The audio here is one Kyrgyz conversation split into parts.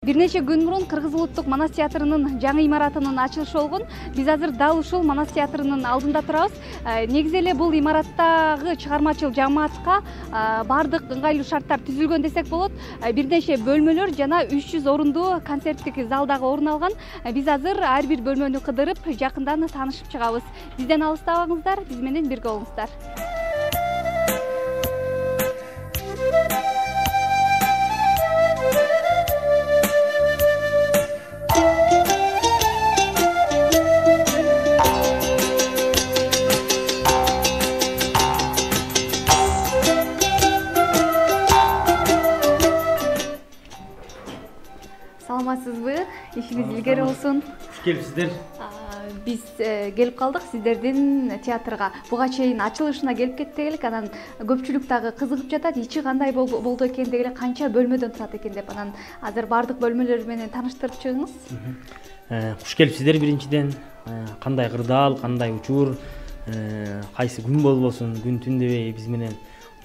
Бир нече күн мурун Кыргыз улуттук Манас театрынын жаңы имаратынын ачылышы болгон. Биз азыр дал ушул Манас театрынын алдында турабыз. Негизи эле бул имараттагы чыгармачыл жамаатка бардык ыңгайлуу шарттар түзүлгөн десек болот. Бир нече бөлмөлөр жана 300 орундуу концерттик залдагы орун алган. Биз азыр ар бир бөлмөнү кыдырып, жакындан таанышып чыгабыз. Бизден алыстабаңыздар, биз менен бирге болуңуздар. Саламатсызбы? Ишиңиз илгери болсун. Хуш келипсиздер. Биз келип калдык сиздердин театрга. Буга чейин ачылышына келип кеттик элек, анан көпчүлүк дагы кызыгып жатат. Ичи кандай болду экен дегеле, канча бөлмөдөн турат экен деп, анан азыр бардык бөлмөлөр менен тааныштырып чыгыңыз. Хуш келипсиздер биринчиден. Кандай кырдаал, кандай учур, кайсы күн болбосун, күн түн дебей биз менен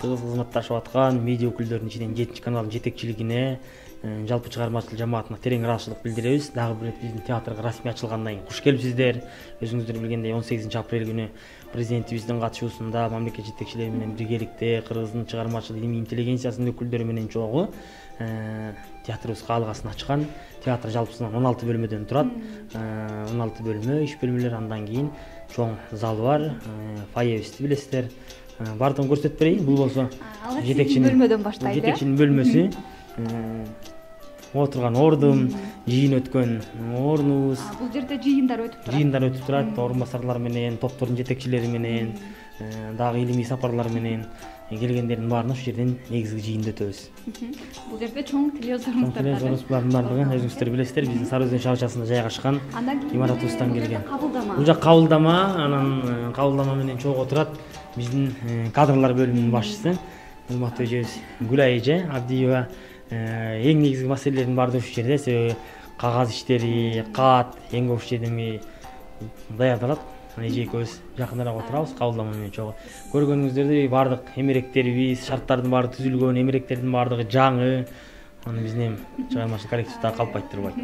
тыгыз кызматташып аткан медиа өкүлдөрүнүн ичинен 7 каналдын жетекчилигине, жалпы чыгармачыл жамаатына терең ыраазычылык билдиребиз. Дагы бир биздин театрга расмий ачылгандан кийин хуш келипсиздер. Өзүңүздөр билгендей 18 апрель күнү президентибиздин катышуусунда мамлекет жетекчилери менен биргеликте Кыргыздын чыгармачыл илимий интеллигенциясынын өкүлдөрү менен чогуу театрыбыз каалгасын ачкан. Театр жалпысынан 16 бөлмөдөн турат. 16 бөлмө, иш бөлмөлөр, андан кийин чоң зал бар. Фойебизди билесиздер. Бардыгын көрсөтүп берейин. Бул болсо жетекчинин бөлмөдөн баштайт. Жетекчинин бөлмөсү. Отурган ордум, жыйын өткөн орнубуз. Бул жерде жыйындар өтүп турат. Жыйындар өтүп турат, орун басарлар менен, топтордун жетекчилери менен, дагы илимий сапарлар менен келгендердин баарына ушул жерден негизги жыйынды өтөбүз. Бул жерде чоң телевизорубуздар бар. Телевизорубуздун бардыгы өзүңүздөр билесиздер, биздин Сары Өзөн шаарчасында жайгашкан имаратыбыздан келген. Бул жак кабылдама, анан кабылдама менен чогуу турат биздин кадрлар бөлүмүнүн башчысы, урматтуу эжебиз Гүлай эже Абдиева. Эң негизги маселелердин баардыгы ушул жерде, себеби кагаз иштери, кат эң көп ушул жерден даярдалат. Эже экөөбүз жакыныраак отурабыз, кабылдама менен чогуу. Көргөнүңүздөрдөй баардык эмеректерибиз, шарттардын баары түзүлгөн, эмеректердин баардыгы жаңы. Аны биздин чыгармачыл коллективде калпайт турбайт.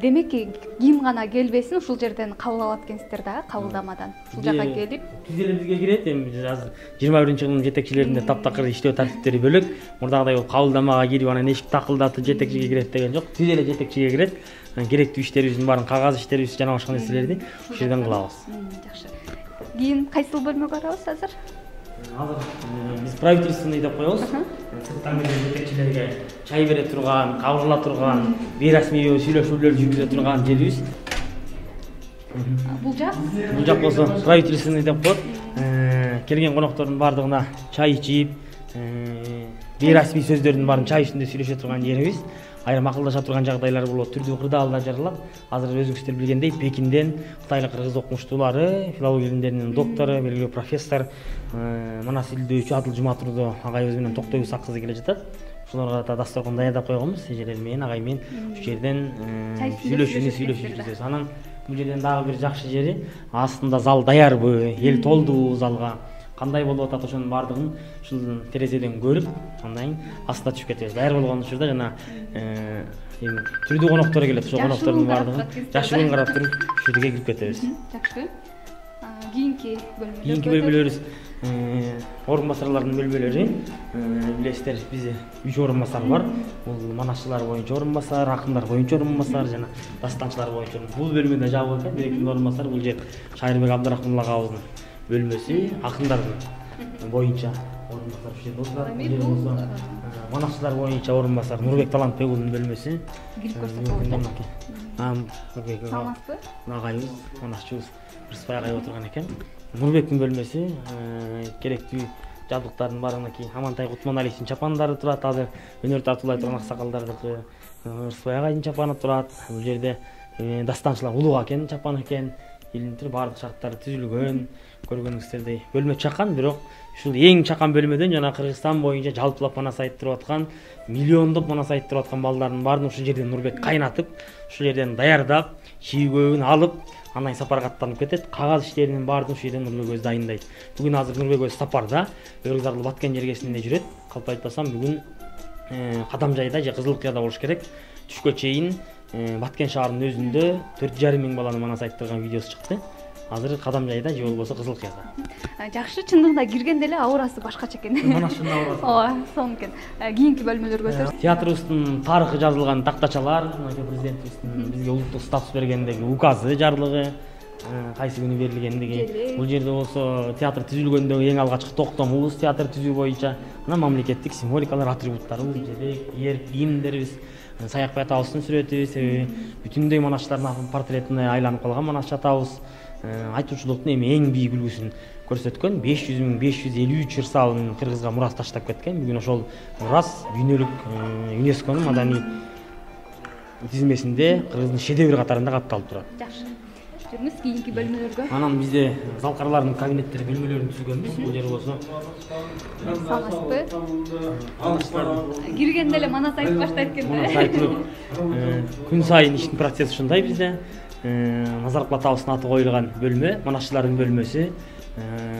Демек, ким гана келбесин ушул жерден кабыл алат экенсиздер да, кабылдамадан. Ушул жака келип, түз эле бизге кирет. Эми азыр 21-жылдын жетекчилеринде таптакыр иштөө тартиптери бөлөк. Мурдагыдай бул кабылдамага кирип анан эшик такылдатып жетекчиге кирет деген жок. Түз эле жетекчиге кирет. Керектүү иштерибиздин баарын, кагаз иштерибиз жана башка нерселерди ушул жерден кылабыз. Жакшы. Кийин кайсыл бөлмөгө барабыз азыр? Азыр биз правительственный деп коебуз. Сырттан келген жетекчилерге чай бере турган, кабыл турган, бейрасмий сүйлөшүүлөр жүргүзө турган жерибиз. Бул жак болсо правительственный деп коет. Келген коноктордун баардыгына чай ичип, бейрасмий сөздөрдүн баарын чай үстүндө сүйлөшө турган жерибиз. Айрым акылдаша турган жагдайлар болот, түрдүү кырдаалдар жаралат. Азыр өзүңүздөр билгендей Пекинден Кытайлык кыргыз окумуштуулары, филология илимдеринин доктору, белгилүү профессор Манас илдөөчү Адыл Жуматурдо агайыбыз менен Токтойбуз ак кызы келе жатат. Ошолорго да дасторкон даярдап койгонбуз. Эжелер менен, агай менен ушул жерден сүйлөшүп. Анан бул жерден дагы бир жакшы жери, астында зал даярбы, эл толдубу залга, кандай болуп атат, ошонун баардыгын ушул терезеден көрүп, андан астына түшүп кетебиз. Даяр болгон учурда жана эми түрдүү коноктор келет, ошол коноктордун баардыгын жакшы күн карап туруп ушул жерге кирип кетебиз. Жакшы. Кийинки бөлмөлөрүбүз орун басарлардын бөлмөлөрү. Билесиздер, бизде 3 орун басар бар. Бул манасчылар боюнча орун басар, акындар боюнча орун басар жана дастанчылар боюнча. Бул бөлмөдө жабык экен, биринчи орун басар. Бул жер Шайырбек Абдрахман агабыздын бөлмөсү, акындардын боюнча орун басар ушул жерде болсо. Манасчылар боюнча орун басар Нурбек Талантбек уулунун бөлмөсү. Кирип көрсөтөбүз. Саламатсызбы? Агайыбыз, манасчыбыз Рыспай агай отурган экен. Нурбектин бөлмөсү, керектүү жабдыктардын баарына кийин Амантай Кутманалиевдин чапандары турат. Азыр өнөр тартуулай турган аксакалдардыкы Рыспай агайдын чапаны турат. Бул жерде дастанчылар Улуга акенин чапаны экен. Илимтир баардык шарттары түзүлгөн. Көргөнүңүздөрдөй бөлмө чакан, бирок ушул эң чакан бөлмөдөн жана Кыргызстан боюнча жалпылап манас айтып аткан, миллиондоп манас айтып аткан балдардын баарын ушул жерден Нурбек кайнатып, ушул жерден даярдап, чийгөөгүн алып, андан сапарга аттанып кетет. Кагаз иштеринин баарын ушул жерден Нурбек өзү дайындайт. Бүгүн азыр Нурбек өзү сапарда, Өргүзарлы Баткен жергесинде жүрөт. Калп айтпасам бүгүн Кадамжайда же Кызылкыяда болуш керек. түшкө чейин Баткен шаарынын өзүндө 4,5 миң баланы манас айттырган видеосу чыкты. Азыр Кадамжайда же болбосо Кызыл Кыяда. Жакшы, чындыгында киргенде эле аурасы башкача экен. Манас чын аурасы. Ооба, сонун экен. Кийинки бөлмөлөргө өтөбүз. Театрыбыздын тарыхы жазылган тактачалар, президентибиздин бизге улуттук статус бергендеги указы, жарлыгы, кайсы күнү берилгендиги. Бул жерде болсо театр түзүлгөндөгү эң алгачкы токтомубуз театр түзүү боюнча. Анан мамлекеттик символикалар, атрибуттарыбыз, жебек, эрк, кийимдерибиз, Саякбай атабыздын сүрөтү, себеби бүтүндөй манасчылардын портретине айланып калган манасчы атабыз айтуучулуктун эми эң бийик үлгүсүн көрсөткөн. 500.553 ырсалын Кыргызга мурас таштап кеткен. Бүгүн ошол мурас күнөлүк ЮНЕСКОнун маданий тизмесинде Кыргыздын шедеври катарында катталып турат. Жакшы. Жүрүңүз кийинки бөлмөлөргө. Анан бизде залкарлардын кабинеттери, бөлмөлөрүн түзгөнбүз. Бул жер болсо Салмаспы. Киргенде эле манас айтып баштайт экен. Манас айтылып, күн сайын иштин процесси ушундай бизде. Назаркул атабыздын аты коюлган бөлмө, манасчылардын бөлмөсү.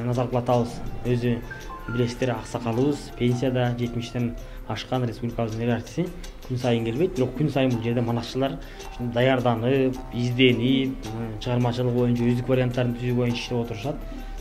Назаркул атабыз өзү билесиздер, аксакалыбыз, пенсияда 70тен ашкан республикабыздын эл артисти. Күн сайын келбейт, бирок күн сайын бул жерде манасчылар даярданып, изденип, чыгармачылык боюнча өздүк варианттарын түзүү боюнча иштеп отурушат.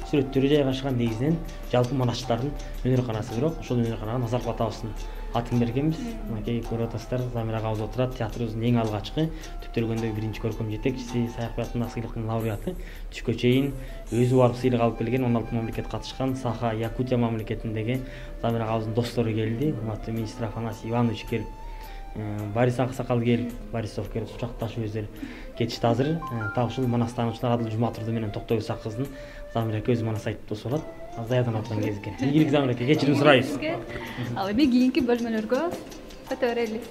Сүрөттөрү жайгашкан, негизинен жалпы манасчылардын өнөр-канасы, бирок ошол өнөр-канага Назаркул атабыздын атын бергенбиз. Мынакей көрүп атасыздар, Замир агабыз отурат. Театрыбыздын эң алгачкы түптөлгөндөгү биринчи көркөм жетекчиси, Саякбай атындагы сыйлыктын лауреаты. Түшкө чейин өзү барып сыйлык алып келген 16 мамлекет катышкан Саха, Якутия мамлекетиндеги Замир агабыздын достору келди. Урматтуу министр Афанасий Иванович келип, Борис Аксакал келип, Борисов келип кучакташып өздөрү кетишти. Азыр так ушул манас таануучулар Адыл Жуматурду менен Токтой Исак кыздын Замир аке өзү манас айтып досу болот. Даярдан аткан кез экен. Ийгилик Замир аке, кечирим сурайбыз. Ал эми кийинки бөлмөлөргө өтө берели.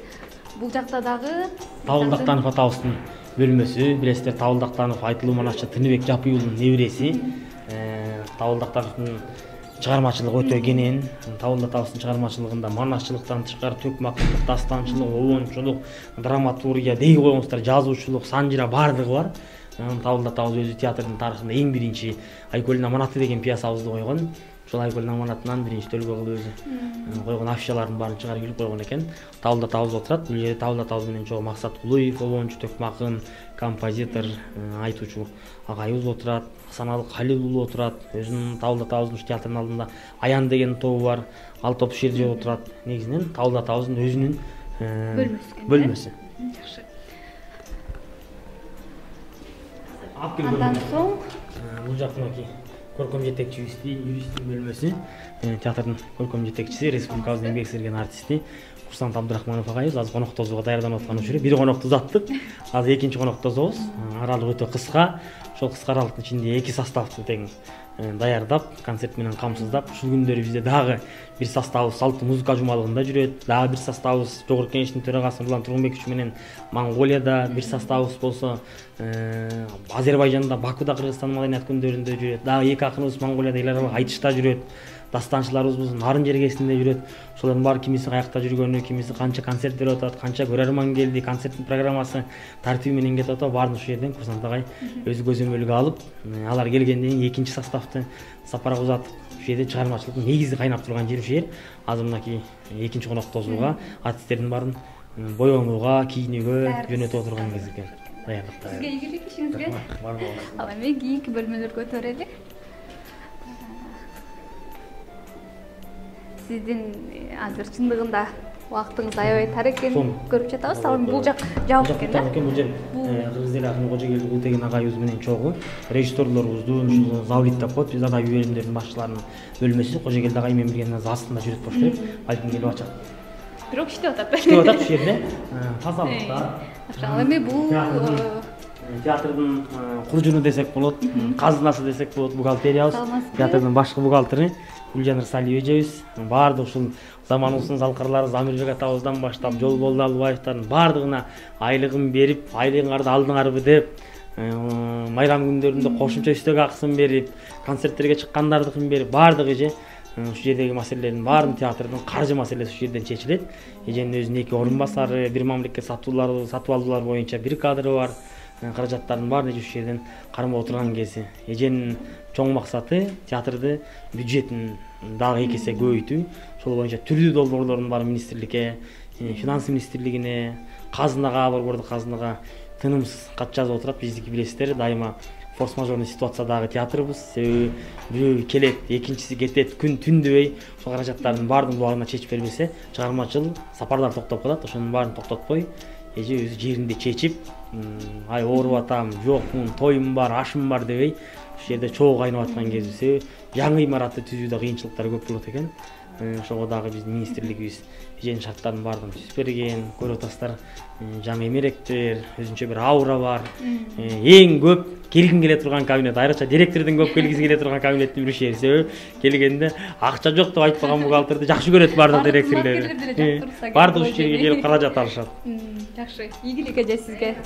Бул жакта дагы Табыл Дактанов атабыздын бөлмөсү. Билесиздер, Табыл Дактанов айтылуу манасчы Тыныбек Жапыйулдун небереси. Табыл Дактановдун чыгармачылыгы өтө кенен. Табыл атабыздын чыгармачылыгында манасчылыктан тышкары төкмактылык, дастанчылык, обончулук, драматургия, дей коюңуздар, жазуучулук, санжыра бардыгы бар. Табыл атабыз өзү театрдын тарыхында эң биринчи Айкөлдүн аманаты деген пьесабызды койгон. Ошол Айкөлдүн аманатынан биринчи Төлгөгүл өзү койгон афишалардын баарын чыгарып илип койгон экен. Табыл атабыз отурат. Бул жерде Табыл атабыз менен чогуу Максат Кулуев, обончу, төкмакын, композитор, айтуучу агайыбыз отурат. Асаналы Калил уулу отурат. Өзүнүн Табыл атабыздын театрдын алдында Аян деген тобу бар. Ал топ ушул жерде отурат. Негизинен Табыл атабыздын өзүнүн бөлмөсү. Жакшы. Андан соң бул жактагы көркөм жетекчибизди, юристтин бөлмөсү, театрдын көркөм жетекчиси, республикабыздын эмгек сиңирген артисти Курсант Абдырахманов агайыбыз азыр конок тосууга даярданып аткан учуру. Бир конок тозаттык. Азыр экинчи конок тособуз. Аралык өтө кыска. Ошол кыска аралыктын ичинде эки составты тең даярдап, концерт менен камсыздап, ушул күндөрү бизде дагы бир составыбыз салттуу музыка жумалыгында жүрөт. Дагы бир составыбыз Жогорку Кеңештин төрагасы Нурлан Тургунбекович менен Монголияда, бир составыбыз болсо Азербайжанда, Бакуда Кыргызстан маданият күндөрүндө жүрөт. Дагы эки акыныбыз Монголияда эл аралык айтышта жүрөт. Дастанчыларыбыз Нарын жергесинде жүрөт. Ошолордун баары кимиси каякта жүргөнү, кимиси канча концерт берип атат, канча көрөрман келди, концерттин программасы тартиби менен кетип атат. Баарын ушул жерден Курсант агай өзү көзөмөлгө алып, алар келгенден кийин экинчи составты сапарга узатып, ушул жерде чыгармачылыктын негизи кайнап турган жери ушул жер. Азыр мынакей экинчи конок тосууга, артисттердин баарын боёнууга, кийинүүгө жөнөтүп отурган кез экен. Даярдыкта. Сизге ийгилик ишиңизге. Ал эми кийинки бөлмөлөргө өтө берели. Сиздин азыр чындыгында убактыңыз аябай тар экенин көрүп жатабыз. Ал бул жак жабык экен да. Бул жер Кыргыз эл акыны Кожогелди Култеген агайыбыз менен чогуу режиссерлорубуздун ушул завлит деп коет, биз адабий бөлүмдөрдүн башчыларынын бөлмөсү. Кожогелди агай менен бирге астында жүрөт болуш керек. Балким келип ачат. Бирок иштеп атат. Иштеп атат ушул жерде. Тазалыкта. Ал эми бул театрдын куржуну десек болот, казынасы десек болот, бухгалтериябыз. Театрдын башкы бухгалтери Гүлжан Ырсалиева эжебиз. Баардык ушул заманыбыздын залкарлары Замирбек атабыздан баштап Жолболду Албаевдин баардыгына айлыгын берип, айлыгыңарды алдыңарбы деп, майрам күндөрүндө кошумча үстөк акысын берип, концерттерге чыккандардыкын берип, баардыгы же ушул жердеги маселелердин баарын театрдын каржы маселеси ушул жерден чечилет. Эженин өзүнүн эки орун басары, бир мамлекет сатып алуулар боюнча бир кадры бар. Каражаттардын баарын ушул жерден кармап отурган кези. Эженин чоң максаты театрды бюджетин дагы эки эсе көбөйтүү. Ошол боюнча түрдүү долбоорлордун баары министрликке, финанс министрлигине, казынага, борбордук казынага тынымсыз кат жазып отурат. Биздики билесиздер, дайыма форс-мажорный ситуациядагы театрбыз. Себеби бирөө келет, экинчиси кетет, күн түн дебей, ошол каражаттардын баардыгын убагында чечип бербесе, чыгармачыл сапарлар токтоп калат. Ошонун баарын токтотпой, эже өзү жеринде чечип, ай ооруп атам, жокмун, тоюм бар, ашым бар дебей, ушул жерде чогуу кайнап аткан кезде себеби жаңы имаратты түзүүдө кыйынчылыктар көп болот экен. Ошого дагы биздин министрлигибиз эженин шарттарынын баардыгын түзүп берген. Көрүп атасыздар, жаңы эмеректер, өзүнчө бир аура бар. Эң көп келгин келе турган кабинет, айрыкча директордун көп келгиси келе турган кабинеттин бир иши. Себеби келгенде акча жок деп айтпаган бухгалтерди жакшы көрөт баардык директорлор. Баардык иштерге келип каражат алышат. Жакшы, ийгилик эже сизге.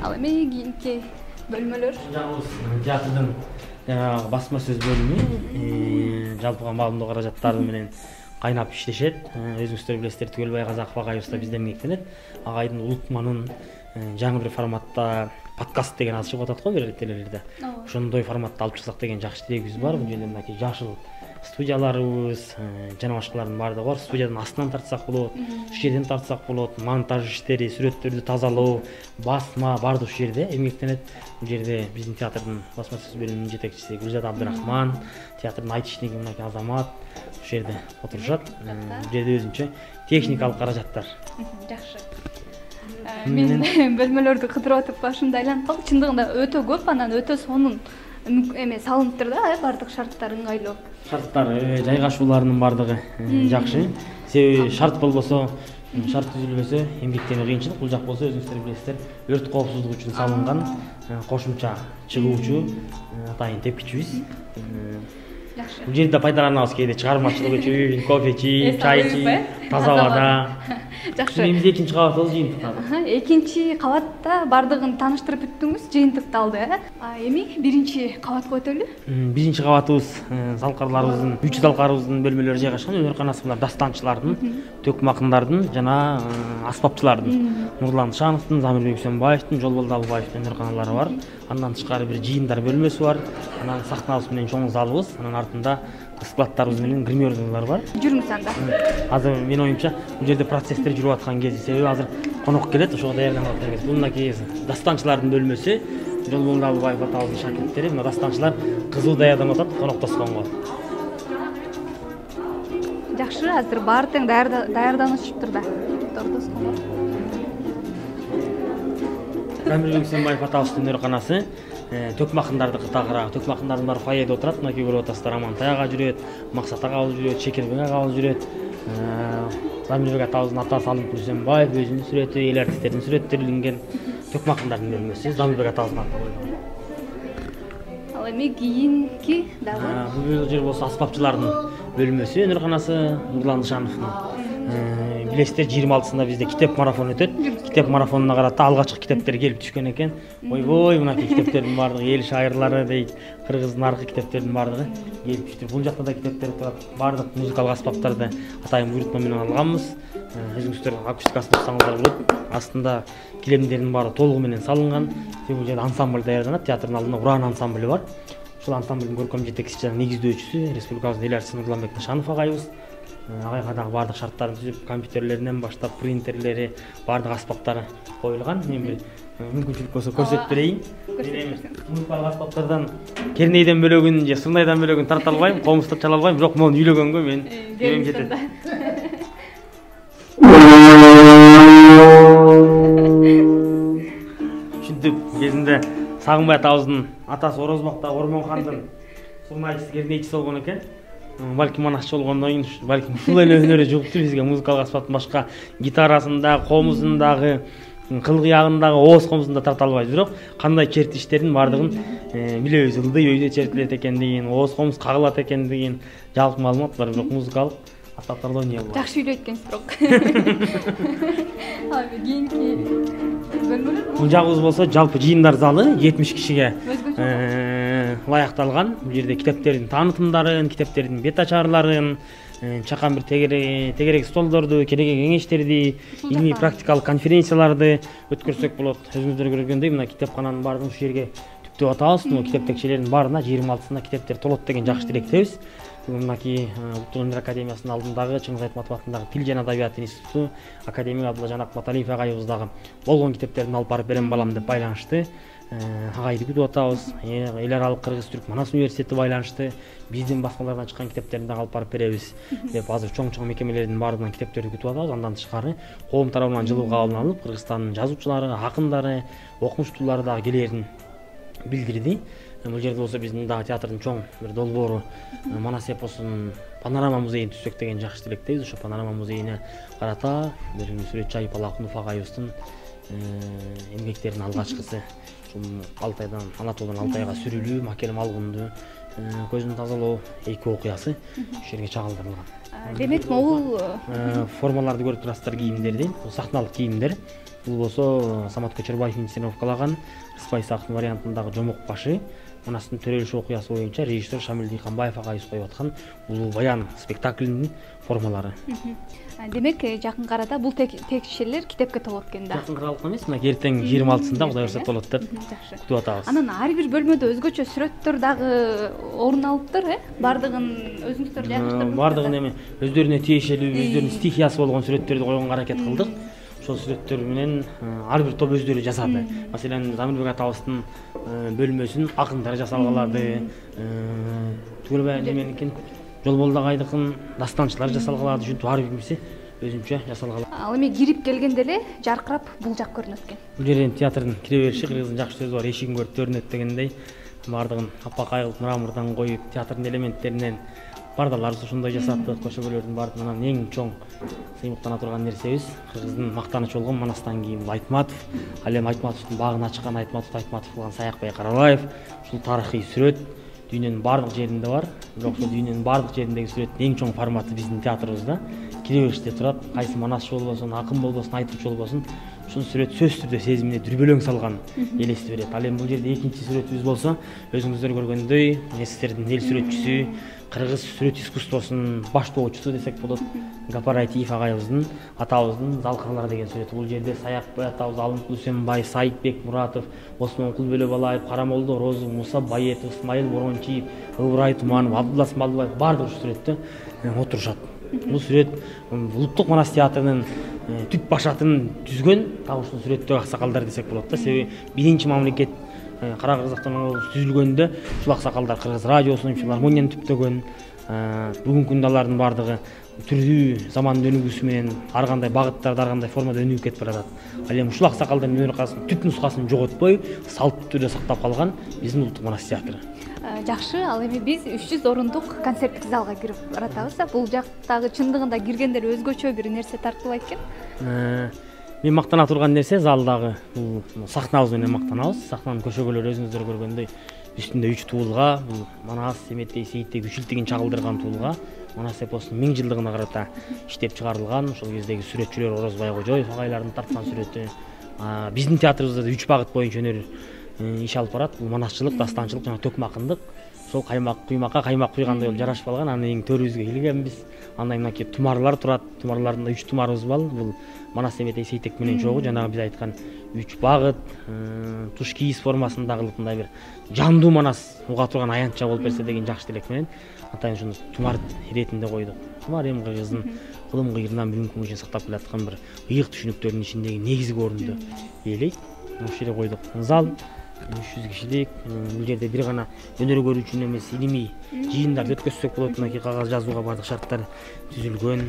Ал эми кийинки бөлмөлөр. Театрдын басма сөз бөлүмү жалпыга маалымдоо каражаттары менен кайнап иштешет. Өзүңүздөр билесиздер, Түгөлбай Казаков агайыбыз да бизден эмгектенет. Агайдын улукманын жаңы бир форматта подкаст деген аты чыгып атат го бир телелерде. Ошондой форматта алып чыксак деген жакшы тилегибиз бар. Бул жерде мынакей жашыл студияларыбыз жана башкалардын баардыгы бар. Студиядан астынан тартсак болот, ушул жерден тартсак болот. Монтаж иштери, сүрөттөрдү тазалоо, басма баардык ушул жерде эмгектенет. Бул жерде биздин театрдын басма сөз бөлүмүнүн жетекчиси Гүлзат Абдрахман, театрдын айтышники мынакей Азамат ушул жерде отурушат. Бул жерде өзүнчө техникалык каражаттар. Жакшы. Мен бөлмөлөрдү кыдырып атып башымда айланып калды. Чындыгында өтө көп, анан өтө сонун эме салыныптыр да, баардык шарттар ыңгайлуу. Шарттар, жайгашууларынын баардыгы жакшы. Себеби шарт болбосо, шарт түзүлбөсө эмгектенүү кыйынчылык. Бул жак болсо өзүңүздөр билесиздер, өрт коопсуздугу үчүн салынган кошумча чыгуучу атайын тепкичибиз. Жакшы. Бул жерде пайдаланабыз кээде чыгармачылык үчүн, кофе ичип, чай ичип, таза абада. Жакшы. Биз экинчи кабатыбыз жыйынтыкталды. Экинчи кабатта баардыгын тааныштырып бүттүңүз, жыйынтыкталды, Эми биринчи кабатка өтөлү. Биринчи кабатыбыз залкарларыбыздын, 3 залкарыбыздын бөлмөлөрү жайгашкан. Өнөр булар дастанчылардын, төкмакындардын жана аспапчылардын. Нурлан Шановдун, Замирбек Үсөнбаевдин, Жолболду Абылбаевдин өнөр каналары бар. Андан тышкары бир жыйындар бөлмөсү бар. Анан сахнабыз менен чоң залыбыз, анан артында складтарыбыз менен гримердылар бар. Жүрүңүз анда. Азыр мен оюмча бул жерде процесстер жүрүп аткан кезде, себеби азыр конок келет, ошого даярданып аткан кез. Бул мынакей дастанчылардын бөлмөсү, Жолболду Абылбаев атабыздын шакирттери. Мына дастанчылар кызуу даярданып атат, конок тосконго. Жакшы, азыр баары тең даярданышыптыр да. Тосконго. Замирбек Үсөнбаев атабыздын өнөр төкмакындарды кытагыраак, төкмакындардын баары фойеде отурат. Мынакей көрүп атасыздар, Амантай ага жүрөт, Максат агабыз жүрөт, Шекербек агабыз жүрөт. Замирбек атабыздын атасы Алымкүл Үсөнбаев өзүнүн сүрөтү, эл артисттердин сүрөттөрү төкмакындардын бөлмөсү, Замирбек атабыздын аты. Ал эми кийинки дагы. Бул жер болсо аспапчылардын бөлмөсү, өнөр Нурлан Шановдун. Билесиздер, 26-сында бизде китеп марафон өтөт. Китеп марафонуна карата алгачкы китептер келип түшкөн экен. Ойбой, мынакей китептердин баардыгы эл шайырлары дейт, кыргыздын аркы китептердин баардыгы келип түштү. Бул жакта да китептер турат. Баардык музыкалык аспаптарды атайын буйрутма менен алганбыз. Өзүңүздөр акустикасын турсаңыздар болот. Астында килемдердин баары толугу менен салынган. Бул жерде ансамбль даярданат. Театрдын алдында Уран ансамблі бар. Ушул ансамблдын көркөм жетекчиси жана негиздөөчүсү республикабыздын эл артисти Нурланбек Ташанов агайыбыз. Агайга дагы баардык шарттарын түзүп, компьютерлеринен баштап принтерлери, баардык аспаптары коюлган. Мен бир мүмкүнчүлүк болсо көрсөтүп берейин. Музыкалык аспаптардан кернейден бөлөгүн же сырнайдан бөлөгүн тарта албайм, комузда чала албайм, бирок могу үйлөгөнгө мен жебем жетет. Ушинтип кезинде Сагынбай атабыздын атасы Орозбакта Ормонхандын сырнайчысы, кернейчиси болгон экен. Балким анакчы болгондон кийин, балким ушул эле өнөрү жугуптур бизге. Музыкалык аспаптын башка гитарасында, комузундагы, кылгыягындагы, ооз комузунда тарта албайбыз, бирок кандай чертиштердин баардыгын билебиз. Ылдый өйдө чертилет экендигин, ооз комуз кагылат экендигин жалпы маалымат бар, бирок музыкалык аспаптарды ойной албайбыз. Жакшы үйлөйт экенсиз бирок. Кийинки бөлмөлөр. Бул жагыбыз болсо жалпы жыйындар залы 70 кишиге ылайыкталган. Бул жерде китептердин таанытымдарын, китептердин бет ачарларын, чакан бир тегерек столдорду, керек кеңештерди, илмий практикалык конференцияларды өткөрсөк болот. Өзүңүздөр көргөндөй, мына китепкананын баардыгын ушул жерге күтүп атабыз. Мына китеп текчелердин баарына 26-сында китептер толот деген жакшы тилектебиз. Мынакей Улуттук Өнөр Академиясынын алдындагы Чыңгыз Айтматов атындагы Тил жана Адабият институту академик Абдулжан Акматалиев агайыбыз дагы болгон китептердин алып барып берем балам деп байланышты. Агайды күтүп атабыз. Эл аралык Кыргыз-Түрк Манас университети байланышты. Биздин басмалардан чыккан китептерди дагы алып барып беребиз деп азыр чоң мекемелердин баарынан китептерди күтүп атабыз. Андан тышкары коом тарабынан жылуу кабыл алынып, Кыргызстандын жазуучулары, акындары, окумуштуулары дагы келерин билдирди. Бул жерде болсо биздин дагы театрдын чоң бир долбоору Манас эпосунун Панорама музейин түзсөк деген жакшы тилектебиз. Ошо Панорама музейине карата бир сүрөтчү Айып Алакунов агайыбыздын эмгектеринин алгачкысы Алтайдан, Алатаудан Алтайга сүрүлүү, макелим алгынды, көзүн тазалоо эки окуясы ошол жерге чагылдырылган. Демек, могул формаларды көрүп турасыздар, кийимдердин, сахналык кийимдер. Бул болсо Самат Көчөрбаев инсценировкалаган Рыспай Исаковдун вариантындагы Жомок башы, Манастын төрөлүшү окуясы боюнча режиссер Шамил Дыйканбаев агайыбыз коюп аткан улуу баян спектаклинин формалары. Демек, жакын арада бул текчелер китепке толот экен да. Жакын аралык эмес, мына эртең 26-сында Кудай урса толот деп күтүп атабыз. Анан ар бир бөлмөдө өзгөчө сүрөттөр дагы орун алыптыр, бардыгын өзүңүздөр жайгаштырдыңыздар. Бардыгын эми өздөрүнө тиешелүү, өздөрүнүн стихиясы болгон сүрөттөрдү койгонго аракет кылдык. Ошол сүрөттөр менен ар бир топ өздөрү жасады. Маселен, Замирбек атабыздын бөлмөсүн акындар жасалгалады, Түгөлбай неменикин Жолболду агайдыкын дастанчылар жасалгалады, ушинтип ар бирибизи өзүнчө жасалгалады. Ал эми кирип келгенде эле жаркырап булжак көрүнөт экен. Бул жерден театрдын кире бериши кыргыздын жакшы сөзү бар, эшигин көрүп төрүнөт дегендей, бардыгын аппак айгылып мрамордон коюп, театрдын элементтеринен бардаларыбыз ошондой жасаттык, көшөгөлөрдүн баардыгын. Анан эң чоң сыймыктана турган нерсебиз Кыргыздын мактаныч болгон Манастан кийин Айтматов, ал эми Айтматовдун багын ачкан Айтматов кылган Саякбай Каралаев, ушул тарыхый сүрөт дүйнөнүн бардык жеринде бар. Бирок ошол дүйнөнүн бардык жериндеги сүрөттүн эң чоң форматы биздин театрыбызда кире бериште турат. Кайсы манасчы болбосун, акын болбосун, айтуучу болбосун, ушул сүрөт сөзсүз түрдө сезимине дүрбөлөң салган элести берет. Ал эми бул жерде экинчи сүрөтүбүз болсо, өзүңүздөр көргөндөй, СССРдин эл сүрөтчүсү, кыргыз сүрөт искусствосунун баштоочусу десек болот, Гапар Айтиев агайыбыздын атабыздын Залкырлар деген сүрөтү. Бул жерде Саякбай атабыз, Алымкул Үсөнбаев, Саитбек Муратов, Осмонкул Бөлөбалаев, Карамолдо Розу, Муса Баетов, Исмайыл Борончиев, Ыбырай Туманов, Абдулла Смалбаев бардыгы ушул сүрөттө отурушат. Бул сүрөт Улуттук Манас театрынын түп башатын түзгөн дагы ушул сүрөттөгү аксакалдар десек болот да. Себеби биринчи мамлекет Кара Кыргыз автономиялык түзүлгөндө ушул аксакалдар Кыргыз радиосунун, филармонияны түптөгөн. Бүгүнкү күндө алардын бардыгы түрдүү замандын өнүгүүсү менен ар кандай багыттарда, ар кандай формада өнүгүп кетип баратат. Ал эми ушул аксакалдын өнөр касынын түп нускасын жоготпой, салттуу түрдө сактап калган биздин Улуттук Манас театры. Жакшы, ал эми биз 300 орундук концерттик залга кирип баратабыз. Бул жактагы чындыгында киргендер өзгөчө бир нерсе тартуулайт экен. Мен мактана турган нерсе залдагы бул сахнабыз менен мактанабыз. Сахнанын көшөгөлөрү өзүңүздөр көргөндөй үстүндө 3 туулга, бул Манас, Семеттей, Сейиттеги 3 илтигин чагылдырган туулга, Манас эпосунун 1000 жылдыгына карата иштеп чыгарылган. Ошол кездеги сүрөтчүлөр Орозбай Кожоев агайлардын тарткан сүрөтү. Биздин театрыбызда 3 багыт боюнча өнөр иш алып барат. Бул манасчылык, дастанчылык жана төкмө акындык. Ошол куймакка каймак куйгандай болуп жарашып алган. Анын эң төрүбүзгө келгенбиз. Андан мынакей тумарлар турат. Тумарлардын 3 тумарыбыз бар. Бул Манас, Семеттей, Сейиттек менен чогуу, жанагы биз айткан 3 багыт, туш кийиз формасындагы мындай бир жандуу Манас уга турган аянтча болуп берсе деген жакшы тилек менен атайын ушуну тумар иретинде койдук. Тумар эми Кыргыздын кылым кыйрынан бүгүнкү күнгө чейин сактап келаткан бир ыйык түшүнүктөрдүн ичиндеги негизги орунду ээлейт. Ушул жерге койдук. Зал 300 кишилик. Бул жерде бир гана өнөр көрүүчүнүн эмес, илимий жыйындарды өткөзсөк болот. Мынакей кагаз жазууга бардык шарттар түзүлгөн.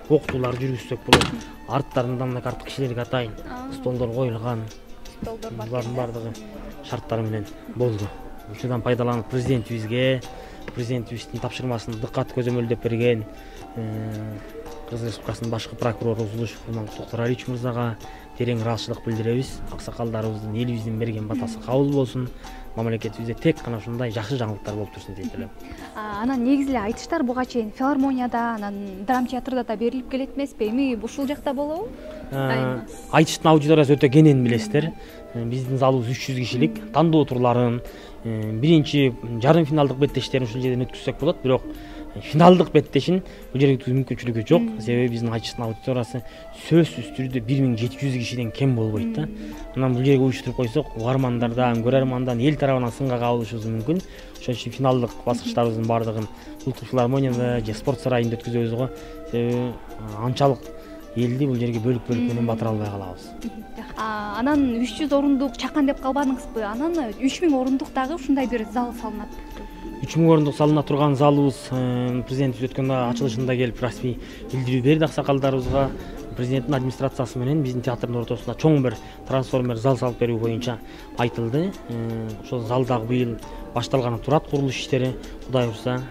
Окутуулар жүргүзсөк болот. Арттарында мына артык кишилерге атайын столдор коюлган. Столдор бар. Булардын бардыгы шарттары менен болду. Ушудан пайдаланып президентибизге, президентибиздин тапшырмасын дыккат көзөмөлдөп берген Кыргыз Республикасынын башкы прокурору Зулушев Токтор Алиевич мырзага терең ыраазычылык билдиребиз. Аксакалдарыбыздын, элибиздин берген батасы кабыл болсун. Мамлекетибизде тек гана ушундай жакшы жаңылыктар болуп турсун дейт элем. Анан негизи эле айтыштар буга чейин филармонияда, анан драма театрда да берилип келет эмеспи? Эми ушул жакта болобу? Айтыштын аудиториясы өтө кенен билесиздер. Биздин залыбыз 300 кишилик. Тандоо турларын, биринчи жарым финалдык беттештерин ушул жерден өткөзсөк болот. Бирок финалдык беттешин бул жерге өткөзүү мүмкүнчүлүгү жок. Себеби биздин айтыштын аудиториясы сөзсүз түрдө 1700 кишиден кем болбойт да. Анан бул жерге уюштуруп койсок, угармандардан, көрөрмандан, эл тарабынан сынга кабылышыбыз мүмкүн. Ошон үчүн финалдык баскычтарыбыздын баардыгын улуттук филармонияда же спорт сарайында өткөзөбүз го. Себеби анчалык элди бул жерге бөлүк менен батыра албай калабыз. Анан 300 орундук чакан деп калбадыңызбы? Анан 3000 орундук дагы ушундай бир зал салынат. 3000 орундук салына турган залыбыз президентибиз өткөндө ачылышында келип расмий билдирүү берди аксакалдарыбызга. Президенттин администрациясы менен биздин театрдын ортосуна чоң бир трансформер зал салып берүү боюнча айтылды. Ошол зал дагы быйыл башталганы турат, курулуш иштери. Кудай урса,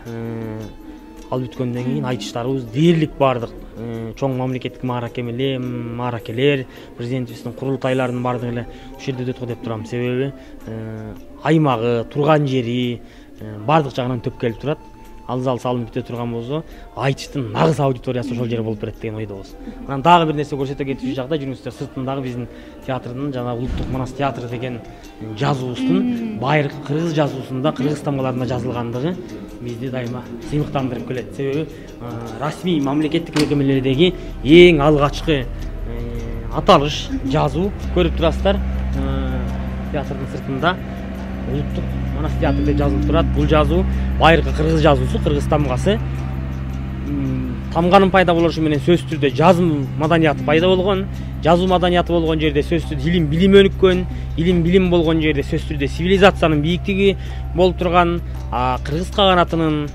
ал бүткөндөн кийин айтыштарыбыз дээрлик бардык чоң мамлекеттик мааракелер, президентибиздин курултайларынын бардыгы эле ушул жерде өтөт деп турам. Себеби аймагы, турган жери бардык жагынан төп келип турат. Ал зал салынып бүтө турган болсо, айтыштын нагыз аудиториясы ошол жерде болуп берет деген ойдобуз. Анан дагы бир нерсе көрсөтө кетүүчү жагда жүрүңүздөр, сыртындагы биздин театрдын жана Улуттук Манас театры деген жазуубуздун байыркы кыргыз жазуусунда, кыргыз тамгаларында жазылгандыгы бизди дайыма сыймыктандырып келет. Себеби расмий мамлекеттик мекемелердеги эң алгачкы аталыш жазуу көрүп турасыздар. Театрдын сыртында Улуттук Манас театры деп жазылып турат. Бул жазуу байыркы кыргыз жазуусу, кыргыз тамгасы. Тамганын пайда болушу менен сөзсүз түрдө жазым маданияты пайда болгон. Жазуу маданияты болгон жерде сөзсүз илим билим өнүккөн, илим билим болгон жерде сөзсүз түрдө цивилизациянын бийиктиги болуп турган. Кыргыз каганатынын,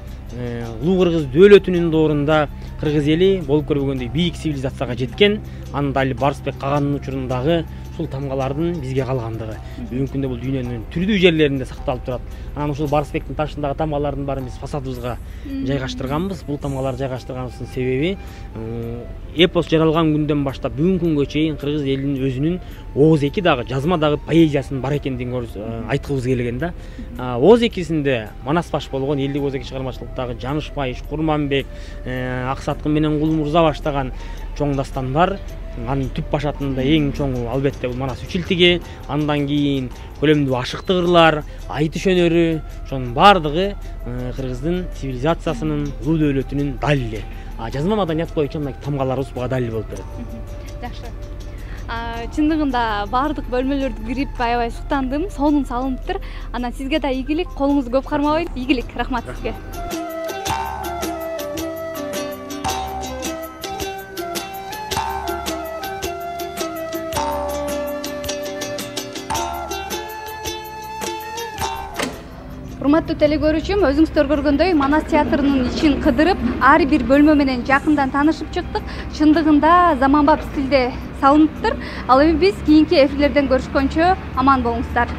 улуу кыргыз дөөлөтүнүн доорунда кыргыз эли болуп көрбөгөндөй бийик цивилизацияга жеткен. Анын дали Барысбек Каганын учурундагы ушул тамгалардын бизге калгандыгы бүгүнкү күндө бул дүйнөнүн түрдүү жерлеринде сакталып турат. Анан ушул Барысбектин ташындагы тамгалардын баарын биз фасадыбызга жайгаштырганбыз. Бул тамгаларды жайгаштырганыбыздын себеби эпос жаралган күндөн баштап бүгүнкү күнгө чейин кыргыз элинин өзүнүн ооз эки дагы жазма дагы поэзиясынын бар экендигин айткыбыз келген да. Ооз экисинде Манас баш болгон элдик ооз эки чыгармачылыктагы Жанышбай, Курманбек, Аксаткын менен Кул Мурза баштаган чоң дастандар. Анын түп башатында эң чоңу албетте бул Манас үчилтиги, андан кийин көлөмдүү ашыктык ырлар, айтыш өнөрү, ошонун баардыгы кыргыздын цивилизациясынын, улуу дөөлөтүнүн далили. Жазма маданият боюнча мына тамгаларыбыз буга далил болуп берет. Жакшы. Чындыгында баардык бөлмөлөрдү кирип аябай суктандым, сонун салыныптыр. Анан сизге да ийгилик, колуңузду көп кармабай, ийгилик. Рахмат сизге. Урматтуу телекөрүүчүм, өзүңүздөр көргөндөй Манас театрынын ичин кыдырып, ар бир бөлмө менен жакындан таанышып чыктык. Чындыгында заманбап стилде салыныптыр. Ал эми биз кийинки эфирлерден көрүшкөнчө аман болуңуздар.